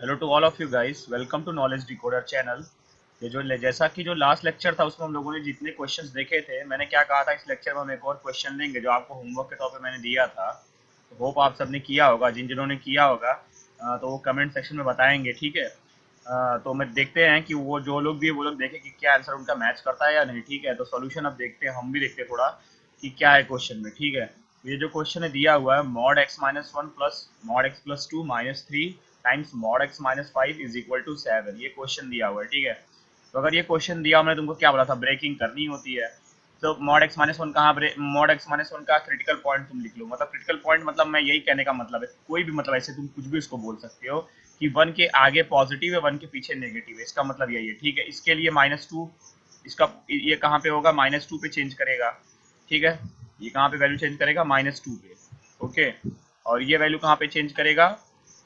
Hello to all of you guys, welcome to knowledge decoder channel. ये जैसा कि जो लास्ट लेक्चर था उसमें हम लोगों ने जितने क्वेश्चंस देखे थे, मैंने क्या कहा था, इस लेक्चर में हम एक और क्वेश्चन लेंगे जो आपको होमवर्क के तौर पे मैंने दिया था। तो होप आप सबने किया होगा, जिन्होंने किया होगा तो वो कमेंट सेक्शन में बताएंगे, ठीक है। तो मैं देखते हैं कि वो जो लोग भी है, वो लोग देखें कि क्या आंसर उनका मैच करता है या नहीं, ठीक है। तो सोल्यूशन अब देखते हैं, हम भी देखते हैं थोड़ा कि क्या है क्वेश्चन में, ठीक है। ये जो क्वेश्चन है दिया हुआ है, mod x minus one plus mod x plus two minus three times mod x minus five is equal to seven, ये क्वेश्चन दिया हुआ है, ठीक है। तो अगर ये क्वेश्चन दिया, मैंने तुमको क्या बोला था, ब्रेकिंग करनी होती है। तो मॉड एक्स माइनस वन कहाँ, मॉड एक्स माइनस वन का क्रिटिकल पॉइंट तुम लिख लो। मतलब क्रिटिकल पॉइंट मतलब मैं यही कहने का मतलब है, कोई भी मतलब ऐसे तुम कुछ भी उसको बोल सकते हो कि वन के आगे पॉजिटिव है, वन के पीछे नेगेटिव है, इसका मतलब यही है, ठीक है। इसके लिए माइनस टू, इसका ये कहाँ पे होगा, माइनस टू पे चेंज करेगा, ठीक है। ये कहाँ पे वैल्यू चेंज करेगा, माइनस टू पे, ओके। और ये वैल्यू कहाँ पे चेंज करेगा,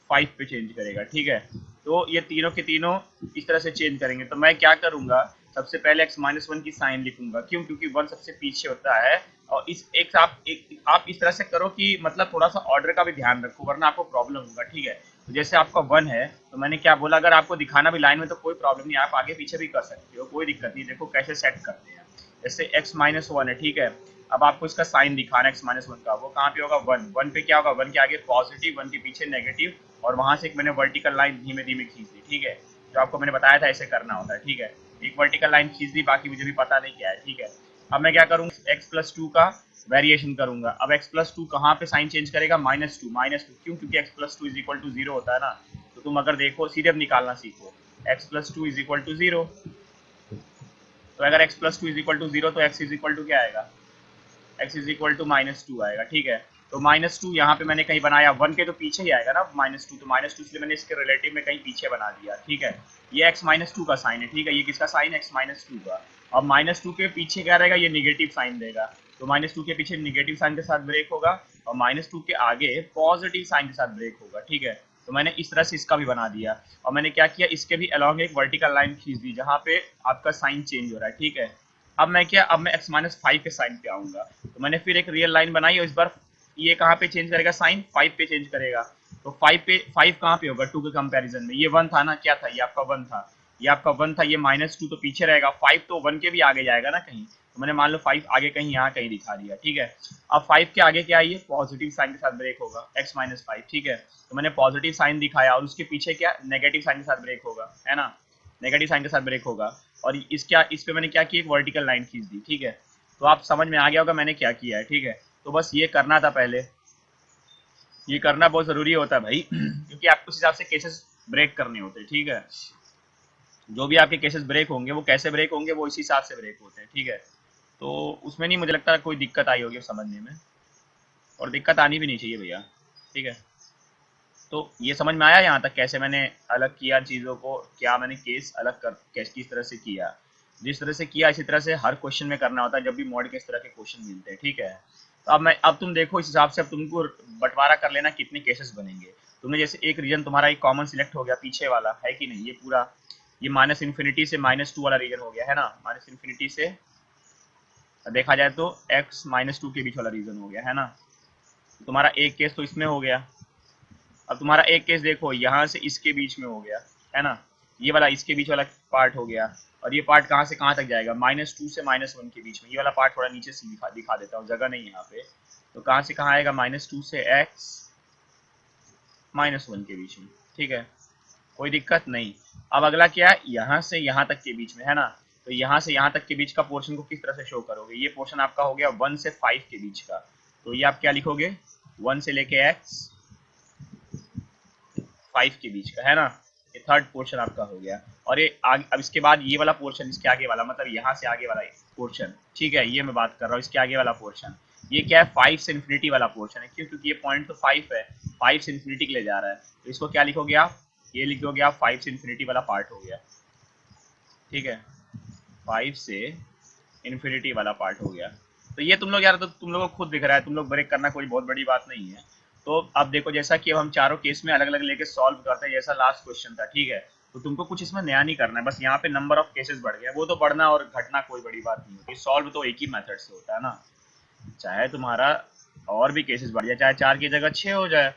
फाइव पे चेंज करेगा, ठीक है। तो ये तीनों के तीनों इस तरह से चेंज करेंगे। तो मैं क्या करूंगा, सबसे पहले x माइनस वन की साइन लिखूंगा, क्यों, क्योंकि वन सबसे पीछे होता है। और इस आप इस तरह से करो कि मतलब थोड़ा सा ऑर्डर का भी ध्यान रखो, वरना आपको प्रॉब्लम होगा, ठीक है। तो जैसे आपका वन है, तो मैंने क्या बोला, अगर आपको दिखाना भी लाइन में तो कोई प्रॉब्लम नहीं, आप आगे पीछे भी कर सकते हो, कोई दिक्कत नहीं। देखो कैसे सेट करते हैं। जैसे x माइनस वन है, ठीक है। अब आपको इसका साइन दिखाना है एक्स माइनस वन का, वो कहाँ पे होगा, वन, वन पे क्या होगा, वन के आगे पॉजिटिव, वन के पीछे नेगेटिव, और वहां से एक मैंने वर्टिकल लाइन धीमे धीमे खींच दी, ठीक है। जो आपको मैंने बताया था ऐसे करना होता है, ठीक है। एक वर्टिकल लाइन खींच दी, बाकी मुझे भी पता नहीं क्या है, ठीक है। अब मैं क्या करूंगा, एक्स प्लस टू का वेरिएशन करूंगा। अब एक्स प्लस टू कहाँ पे साइन चेंज करेगा, माइनस टू, माइनस टू क्यों, क्योंकि x plus two is equal to zero होता है ना। तो तुम अगर देखो, सीधे अब निकालना सीखो, x plus two is equal to zero. तो अगर x plus two is equal to zero, तो एक्स इज इक्वल टू क्या आएगा, x is equal to minus two आएगा, ठीक है। तो माइनस टू यहाँ पे मैंने कहीं बनाया, वन के तो पीछे ही आएगा ना माइनस टू, तो माइनस टू इसलिए मैंने इसके रिलेटिव में कहीं पीछे बना दिया, ठीक है। ये एक्स माइनस टू का साइन है, ठीक है। ये किसका साइन है, एक्स माइनस टू का। अब माइनस टू के पीछे क्या रहेगा, ये निगेटिव साइन देगा। तो माइनस टू के पीछे निगेटिव साइन के साथ ब्रेक होगा, और माइनस टू के आगे पॉजिटिव साइन के साथ ब्रेक होगा, ठीक है। तो मैंने इस तरह से इसका भी बना दिया। और मैंने क्या किया, इसके भी अलॉन्ग एक वर्टिकल लाइन खींच दी, जहाँ पे आपका साइन चेंज हो रहा है, ठीक है। अब मैं x माइनस फाइव के साइन पे आऊंगा। तो मैंने फिर एक रियल लाइन बनाई, और इस बार ये कहाँ पे चेंज करेगा, साइन फाइव पे चेंज करेगा। तो फाइव कहाँ पे होगा, टू के कंपैरिजन में, ये वन था ना, क्या था, ये आपका वन था, ये आपका वन था, ये माइनस टू तो पीछे रहेगा, फाइव तो वन के भी आगे जाएगा ना कहीं। तो मैंने मान लो फाइव आगे कहीं यहाँ कहीं दिखा दिया, ठीक है। अब फाइव के आगे क्या है, ये पॉजिटिव साइन के साथ ब्रेक होगा, एक्स माइनस फाइव, ठीक है। तो मैंने पॉजिटिव साइन दिखाया, और उसके पीछे क्या, नेगेटिव साइन के साथ ब्रेक होगा, है ना, नेगेटिव साइन के साथ ब्रेक होगा। और इस पे मैंने क्या किया, एक वर्टिकल लाइन खींच दी, ठीक है। तो आप समझ में आ गया होगा मैंने क्या किया है, ठीक है। तो बस ये करना था पहले, ये करना बहुत जरूरी होता है भाई क्योंकि आपको उस हिसाब से केसेस ब्रेक करने होते हैं, ठीक है। जो भी आपके केसेस ब्रेक होंगे, वो कैसे ब्रेक होंगे, वो इसी हिसाब से ब्रेक होते हैं, ठीक है। तो उसमें नहीं मुझे लगता कोई दिक्कत आई होगी समझने में, और दिक्कत आनी भी नहीं चाहिए भैया, ठीक है। तो ये समझ में आया यहाँ तक, कैसे मैंने अलग किया चीज़ों को, क्या मैंने केस अलग कर कैसे किस तरह से किया। जिस तरह से किया इसी तरह से हर क्वेश्चन में करना होता है, जब भी मॉड के इस तरह के क्वेश्चन मिलते हैं, ठीक है। तो अब तुम देखो, इस हिसाब से अब तुमको बंटवारा कर लेना कितने केसेस बनेंगे। तुमने जैसे एक रीजन तुम्हारा एक कॉमन सिलेक्ट हो गया, पीछे वाला है कि नहीं, ये पूरा, ये माइनस इन्फिनिटी से माइनस टू वाला रीजन हो गया है ना, माइनस इन्फिनिटी से देखा जाए तो एक्स माइनस टू के बीच वाला रीजन हो गया है ना। तुम्हारा एक केस तो इसमें हो गया। अब तुम्हारा एक केस देखो, यहाँ से इसके बीच में हो गया, है ना, ये वाला इसके बीच वाला पार्ट हो गया। और ये पार्ट कहाँ से कहाँ तक जाएगा, माइनस टू से माइनस वन के बीच में, ये वाला पार्ट थोड़ा नीचे से दिखा देता हूँ, जगह नहीं है यहाँ पे। तो कहाँ से कहाँ आएगा, माइनस टू से एक्स माइनस वन के बीच में, ठीक है, कोई दिक्कत नहीं। अब अगला क्या है, यहाँ से यहाँ तक के बीच में, है ना। तो यहाँ से यहाँ तक के बीच का पोर्शन को किस तरह से शो करोगे, ये पोर्शन आपका हो गया वन से फाइव के बीच का। तो ये आप क्या लिखोगे, वन से लेके एक्स फाइव के बीच का, है ना। ये थर्ड पोर्शन आपका हो गया। और ये अब इसके बाद ये वाला पोर्शन, इसके आगे वाला, मतलब यहाँ से आगे वाला पोर्शन, ठीक है, ये मैं बात कर रहा हूँ, इसके आगे वाला पोर्शन, ये क्या है, फाइव से इन्फिनिटी वाला पोर्शन है, क्यों, क्योंकि ये पॉइंट तो फाइव है, फाइव से इन्फिनिटी के लिए जा रहा है। तो इसको क्या लिखोगे आप, ये लिखोगे आप, फाइव से इन्फिनिटी वाला पार्ट हो गया, ठीक है, फाइव से इन्फिनिटी वाला पार्ट हो गया। तो ये तुम लोग यार, तो तुम लोगों को खुद दिख रहा है, तुम लोग ब्रेक करना कोई बहुत बड़ी बात नहीं है। तो अब देखो, जैसा कि अब हम चारों केस में अलग अलग लेके सॉल्व करते हैं, जैसा लास्ट क्वेश्चन था, ठीक है। तो तुमको कुछ इसमें नया नहीं करना है, बस यहाँ पे नंबर ऑफ केसेस बढ़ गया, वो तो बढ़ना और घटना कोई बड़ी बात नहीं होती, सॉल्व तो एक ही मेथड से होता है ना। चाहे तुम्हारा और भी केसेस बढ़ जाए, चाहे चार की जगह छः हो जाए,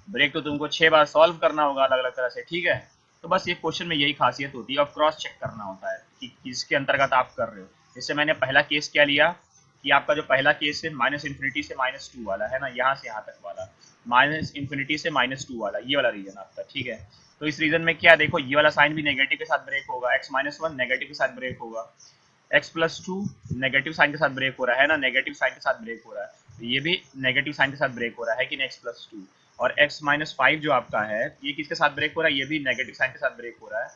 ब्रेक तो तुमको 6 बार सॉल्व करना होगा अलग अलग तरह से, ठीक है। तो बस ये क्वेश्चन में यही खासियत होती है और क्रॉस चेक करना होता है कि किसके अंतर्गत आप कर रहे हो। जैसे मैंने पहला केस क्या लिया कि आपका जो पहला केस है माइनस इन्फिनिटी से माइनस टू वाला है ना, यहाँ से यहाँ तक वाला, माइनस इन्फिनिटी से माइनस टू वाला, ये वाला रीजन आपका, ठीक है। तो इस रीजन में क्या देखो, ये वाला साइन भी नेगेटिव के साथ ब्रेक होगा, एक्स माइनस वन नेगेटिव के साथ ब्रेक होगा, x plus two negative sign के साथ ब्रेक हो रहा है ना, नेगेटिव साइन के साथ ब्रेक हो रहा है, तो ये भी नेगेटिव साइन के साथ ब्रेक हो रहा है कि एक्स प्लस टू। और एक्स माइनस फाइव जो आपका है ये किसके साथ ब्रेक हो रहा है, ये भी नेगेटिव साइन के साथ ब्रेक हो रहा है,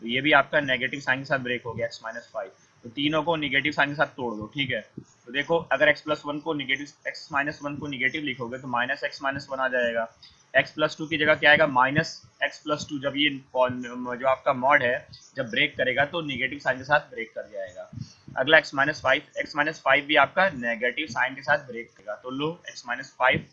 तो ये भी आपका नेगेटिव साइन के साथ ब्रेक हो गया एक्स माइनस फाइव। तो तीनों को निगेटिव साइन के साथ तोड़ दो, ठीक है। तो देखो अगर एक्स प्लस वन को निगेटिव, एक्स माइनस वन को निगेटिव लिखोगे तो माइनस एक्स माइनस वन आ जाएगा, एक्स प्लस टू की जगह क्या आएगा माइनस एक्स प्लस टू। जब ये जो आपका मॉड है जब ब्रेक करेगा तो निगेटिव साइन के साथ ब्रेक कर जाएगा। अगला एक्स माइनस फाइव भी आपका नेगेटिव साइन के साथ ब्रेक करेगा, तो लो एक्स माइनस फाइव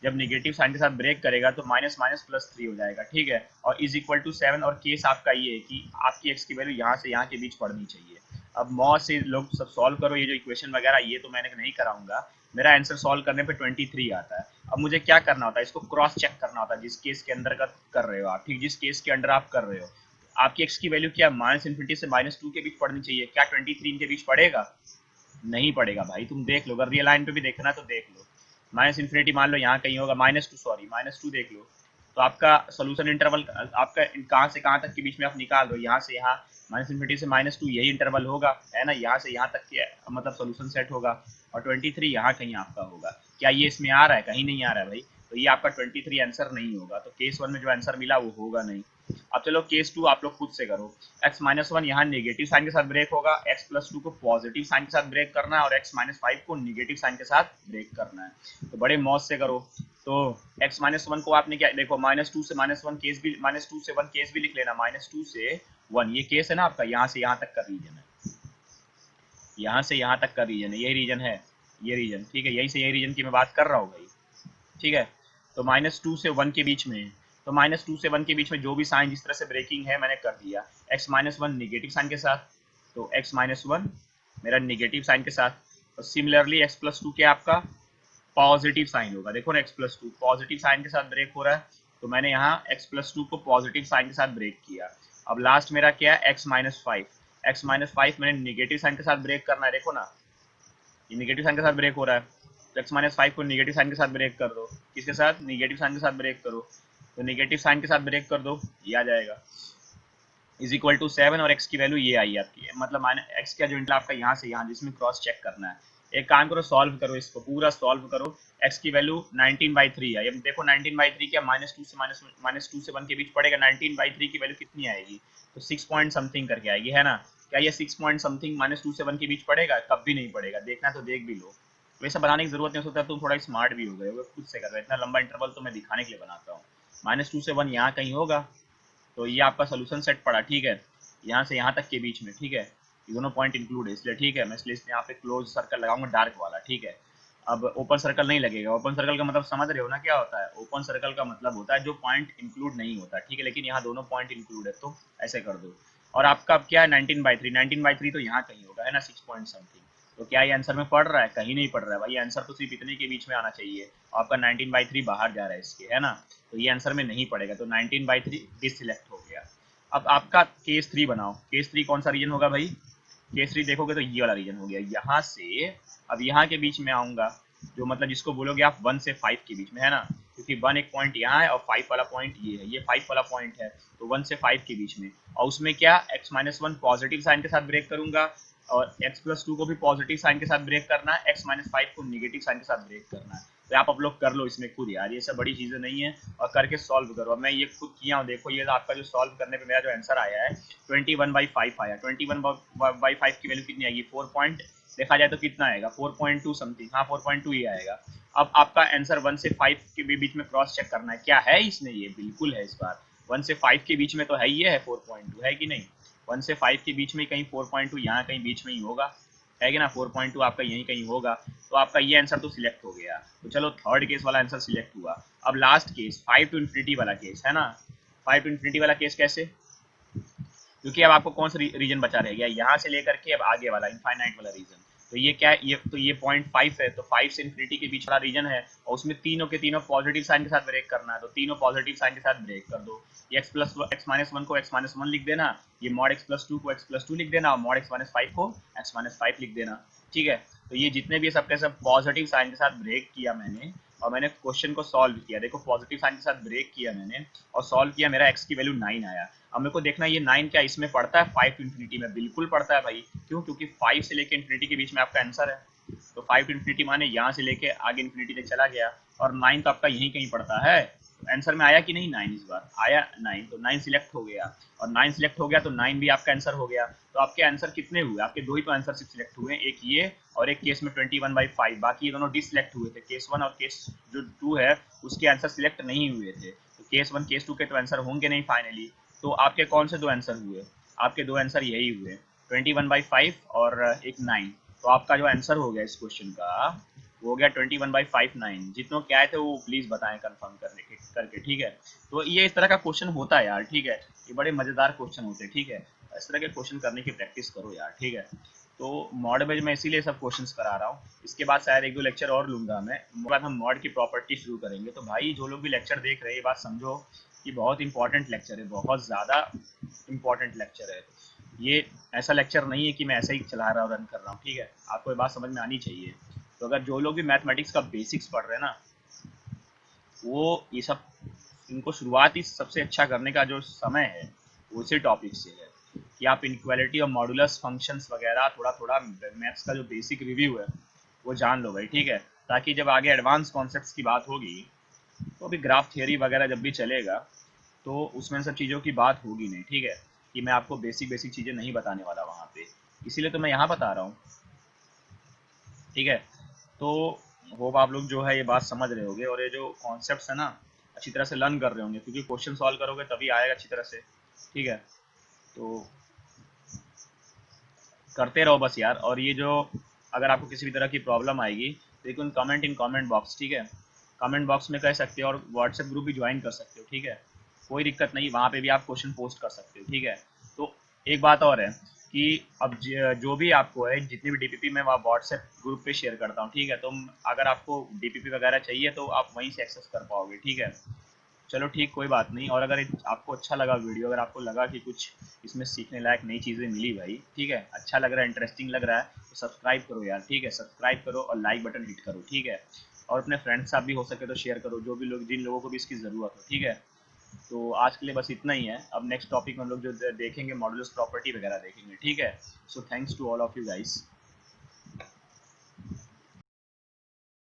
जब नेगेटिव साइन के साथ ब्रेक करेगा तो माइनस माइनस प्लस थ्री हो जाएगा, ठीक है। और इज इक्वल टू 7, और केस आपका ये है कि आपकी एक्स की वैल्यू यहाँ से यहाँ के बीच पड़नी चाहिए। अब मॉड से लोग सब सॉल्व करो, ये जो इक्वेशन वगैरह ये तो मैंने नहीं कराऊंगा, मेरा आंसर सॉल्व करने पे 23 आता है। अब मुझे क्या करना होता है, इसको क्रॉस चेक करना होता है जिस केस के अंदर कर रहे हो आप, ठीक, जिस केस के अंदर आप कर रहे हो आपकी एक्स की वैल्यू क्या माइनस इन्फिनिटी से माइनस टू के बीच पड़नी चाहिए, क्या 23 के बीच पड़ेगा, नहीं पड़ेगा भाई, तुम देख लो, अगर रियल लाइन पे भी देखना तो देख लो, माइनस इन्फिनिटी मान लो यहाँ कहीं होगा, minus two, sorry minus two देख लो, तो आपका सोल्यूशन इंटरवल आपका कहाँ से कहाँ तक के बीच में आप निकाल दो, यहाँ से यहाँ माइनस इन्फिनिटी से माइनस टू यही इंटरवल होगा, है ना, यहाँ से यहाँ तक के मतलब सोल्यूशन सेट होगा, और 23 यहाँ कहीं आपका होगा। क्या ये इसमें आ रहा है, कहीं नहीं आ रहा है भाई, तो ये आपका 23 आंसर नहीं होगा, तो केस वन में जो आंसर मिला वो होगा नहीं। अब चलो केस टू आप लोग खुद से करो, एक्स माइनस वन यहाँ नेगेटिव साइन के साथ ब्रेक होगा, एक्स प्लस टू को पॉजिटिव साइन के साथ ब्रेक करना है, और एक्स माइनस फाइव को निगेटिव साइन के साथ ब्रेक करना है। तो बड़े मौज से करो। तो एक्स माइनस वन को आपने क्या देखो, माइनस टू से माइनस वन केस भी, माइनस टू से वन केस भी लिख लेना, माइनस टू से वन ये केस है ना आपका, यहाँ से यहाँ तक का रीजन है, यहाँ से यहाँ तक का रीजन है, यही रीजन है, ये रीजन, ठीक है, यही से यही रीजन की मैं बात कर रहा हूँ भाई, ठीक है। तो माइनस टू से वन के बीच में, तो माइनस टू से वन के बीच में जो भी साइन जिस तरह से ब्रेकिंग है मैंने कर दिया, x minus one negative sign के साथ, तो एक्स माइनस वन मेरा निगेटिव साइन के साथ, और सिमिलरली एक्स प्लस टू क्या आपका पॉजिटिव साइन होगा, देखो ना x plus two positive sign के साथ ब्रेक हो रहा है, तो मैंने यहाँ एक्स प्लस टू को पॉजिटिव साइन के साथ ब्रेक किया। अब लास्ट मेरा क्या है x minus five, x minus five मैंने निगेटिव साइन के साथ ब्रेक करना है, देखो ना ये निगेटिव साइन के साथ ब्रेक हो रहा है, तो एक्स माइनस फाइव को निगेटिव साइन के साथ ब्रेक कर दो, किसके साथ, निगेटिव साइन के साथ ब्रेक करो, तो निगेटिव साइन के साथ ब्रेक कर दो, ये आ जाएगा इज इक्वल टू 7, और एक्स की वैल्यू ये आई आपकी, मतलब माइनस एक्स का जो इंटर आपका यहाँ से यहाँ जिसमें क्रॉस चेक करना है। एक काम करो, सॉल्व करो, इसको पूरा सॉल्व करो, एक्स की वैल्यू 19/3 है, देखो 19/3 क्या माइनस टू से वन के बीच पड़ेगा, 19/3 की वैल्यू कितनी आएगी, तो 6 पॉइंट समथिंग करके आएगी, है ना। क्या ये 6 पॉइंट समथिंग माइनस टू से वन के बीच पड़ेगा, कभी नहीं पड़ेगा, देखना तो देख भी लो, वैसा बनाने की जरूरत नहीं, होता तुम थोड़ा स्मार्ट भी हो गए हो, खुद से कर रहे हो, इतना लंबा इंटरवल तो मैं दिखाने के लिए बनाता हूँ, माइनस टू से वन यहाँ कहीं होगा, तो ये आपका सोल्यूशन सेट पड़ा, ठीक है, यहाँ से यहाँ तक के बीच में, ठीक है, ये दोनों पॉइंट इंक्लूड है इसलिए, ठीक है, मैं इसलिए यहाँ पे क्लोज सर्कल लगाऊंगा डार्क वाला, ठीक है। अब ओपन सर्कल नहीं लगेगा, ओपन सर्कल का मतलब समझ रहे हो ना क्या होता है, ओपन सर्कल का मतलब होता है जो पॉइंट इंक्लूड नहीं होता, ठीक है, लेकिन यहाँ दोनों पॉइंट इंक्लूड है, तो ऐसे कर दो। और आपका क्या है 19/3 तो यहाँ कहीं होगा, है ना, 6 पॉइंट समथिंग, तो क्या ये आंसर में पढ़ रहा है, कहीं नहीं पढ़ रहा है भाई, आंसर तो सिर्फ इतने के बीच में आना चाहिए, आपका 19/3 बाहर जा रहा है इसके, है ना, तो ये आंसर में नहीं पड़ेगा, तो 19/3 डिससिलेक्ट हो गया। अब आपका केस 3 बनाओ, केस 3 कौन सा रीजन होगा भाई, केस 3 देखोगे तो ये वाला रीजन हो गया, यहाँ से अब यहाँ के बीच में आऊंगा, जो मतलब जिसको बोलोगे आप 1 से 5 के बीच में, है ना, क्योंकि 1 एक पॉइंट यहाँ है और 5 वाला पॉइंट ये है, ये 5 वाला पॉइंट है, तो 1 से 5 के बीच में, और उसमें क्या x minus one positive sign के साथ ब्रेक करूंगा, और एक्स प्लस टू को भी पॉजिटिव साइन के साथ ब्रेक करना है, एक्स माइनस फाइव को निगेटिव साइन के साथ ब्रेक करना है। तो आप लोग कर लो इसमें खुद यार, ये सब बड़ी चीजें नहीं है, और करके सॉल्व करो। मैं ये खुद किया हूँ, देखो ये आपका जो सॉल्व करने पे मेरा जो आंसर आया है 21/5 आया, 21/5 की वैल्यू कितनी आएगी, 4 पॉइंट, देखा जाए तो कितना आएगा 4.2 समथिंग, हाँ 4.2 ही आएगा। अब आपका आंसर 1 से 5 के बीच में क्रॉस चेक करना है, क्या है इसमें, ये बिल्कुल है इस बार 1 से 5 के बीच में तो है, ये है 4.2 है कि नहीं, 1 से 5 के बीच में कहीं 4.2 यहाँ कहीं बीच में ही होगा, है कि ना, 4.2 आपका यहीं कहीं होगा, तो आपका ये आंसर तो सिलेक्ट हो गया। तो चलो थर्ड केस वाला आंसर सिलेक्ट हुआ। अब लास्ट केस 5 to infinity वाला केस, है ना, 5 to infinity वाला केस कैसे, क्योंकि अब आपको कौन सा रीजन बचा रह गया, यहाँ से लेकर के अब आगे वाला इनफाइनाइट वाला रीजन, तो ये क्या है, ये 0.5 है, तो 5 से इन्फिनिटी के बीच वाला रीजन है, और उसमें तीनों के तीनों पॉजिटिव साइन के साथ ब्रेक करना है, तो तीनों पॉजिटिव साइन के साथ ब्रेक कर दो। ये x+x-1 को x-1 लिख देना, ये mod x+2 को x+2 लिख देना, और mod x-5 को x-5 लिख देना। ठीक है, तो ये जितने भी सबके सब पॉजिटिव साइन के साथ ब्रेक किया मैंने, और मैंने क्वेश्चन को सॉल्व किया। देखो पॉजिटिव साइन के साथ ब्रेक किया मैंने और सॉल्व किया, मेरा x की वैल्यू 9 आया। अब मेरे को देखना ये 9 क्या इसमें पड़ता है 5 टू इन्फिनिटी में, बिल्कुल पड़ता है भाई। क्यों? क्योंकि 5 से लेके इन्फिनिटी के बीच में आपका आंसर है, तो 5 टू इन्फिनिटी माने यहाँ से लेके आगे इन्फिनिटी तक चला गया, और 9 तो आपका यहीं कहीं पड़ता है। आंसर में आया कि नहीं 9? इस बार आया 9, तो 9 सिलेक्ट हो गया, और 9 सिलेक्ट हो गया तो 9 भी आपका आंसर हो गया। तो आपके आंसर कितने हुए? आपके दो ही तो आंसर सिलेक्ट हुए, एक ये और एक केस में 21/5, बाकी ये दोनों डिससिलेक्ट हुए थे। केस 1 और केस जो 2 है उसके आंसर सिलेक्ट नहीं हुए थे, तो केस 1 केस 2 के तो आंसर होंगे नहीं फाइनली। तो आपके कौन से दो आंसर हुए? आपके दो आंसर यही हुए, 21/5 और एक 9। तो आपका जो आंसर हो गया इस क्वेश्चन का वो हो गया 21/5 9। जितनों क्या आए थे वो प्लीज बताएं कंफर्म करके, ठीक है। तो ये इस तरह का क्वेश्चन होता है यार, ठीक है, ये बड़े मजेदार क्वेश्चन होते हैं, ठीक है। इस तरह के क्वेश्चन करने की प्रैक्टिस करो यार, ठीक है। तो मॉड में मैं इसीलिए सब क्वेश्चंस करा रहा हूँ, इसके बाद शायद एक दो लेक्चर और लूंगा मैं, उसके बाद हम मॉड की प्रॉपर्टी शुरू करेंगे। तो भाई जो लोग भी लेक्चर देख रहे हैं ये बात समझो कि बहुत इंपॉर्टेंट लेक्चर है, बहुत ज़्यादा इंपॉर्टेंट लेक्चर है ये। ऐसा लेक्चर नहीं है कि मैं ऐसा ही चला रहा हूँ, रन कर रहा हूँ, ठीक है। आपको ये बात समझ में आनी चाहिए। तो अगर जो लोग भी मैथमेटिक्स का बेसिक्स पढ़ रहे हैं ना, वो ये सब, इनको शुरुआत ही सबसे अच्छा करने का जो समय है वो इसी टॉपिक से है, कि आप इनक्वालिटी और मॉडुलस फंक्शंस वगैरह थोड़ा थोड़ा मैथ्स का जो बेसिक रिव्यू है वो जान लो भाई, ठीक है। ताकि जब आगे एडवांस कॉन्सेप्ट्स की बात होगी, तो अभी ग्राफ थियरी वगैरह जब भी चलेगा तो उसमें सब चीज़ों की बात होगी नहीं, ठीक है। कि मैं आपको बेसिक बेसिक चीज़ें नहीं बताने वाला वहाँ पे, इसीलिए तो मैं यहाँ बता रहा हूँ, ठीक है। तो होप आप लोग जो है ये बात समझ रहे होंगे, और ये जो कॉन्सेप्ट्स है ना अच्छी तरह से लर्न कर रहे होंगे, क्योंकि क्वेश्चन सॉल्व करोगे तभी आएगा अच्छी तरह से, ठीक है। तो करते रहो बस यार। और ये जो अगर आपको किसी भी तरह की प्रॉब्लम आएगी तो एक कमेंट इन कमेंट बॉक्स, ठीक है। कमेंट बॉक्स में कह सकते हो, और व्हाट्सएप ग्रुप भी ज्वाइन कर सकते हो, ठीक है। कोई दिक्कत नहीं, वहाँ पे भी आप क्वेश्चन पोस्ट कर सकते हो, ठीक है। तो एक बात और है कि अब जो भी आपको है, जितनी भी डीपीपी मैं व्हाट्सएप ग्रुप पे शेयर करता हूँ, ठीक है। तो अगर आपको डीपीपी वगैरह चाहिए तो आप वहीं से एक्सेस कर पाओगे, ठीक है। चलो ठीक, कोई बात नहीं। और अगर आपको अच्छा लगा वीडियो, अगर आपको लगा कि कुछ इसमें सीखने लायक नई चीज़ें मिली भाई, ठीक है, अच्छा लग रहा है, इंटरेस्टिंग लग रहा है, तो सब्सक्राइब करो यार, ठीक है। सब्सक्राइब करो और लाइक बटन हिट करो, ठीक है। और अपने फ्रेंड्स साथ भी हो सके तो शेयर करो, जो भी लोग, जिन लोगों को भी इसकी ज़रूरत हो, ठीक है। तो आज के लिए बस इतना ही है। अब नेक्स्ट टॉपिक में हम लोग जो देखेंगे मॉडुलस प्रॉपर्टी वगैरह देखेंगे, ठीक है। So thanks to all of you guys.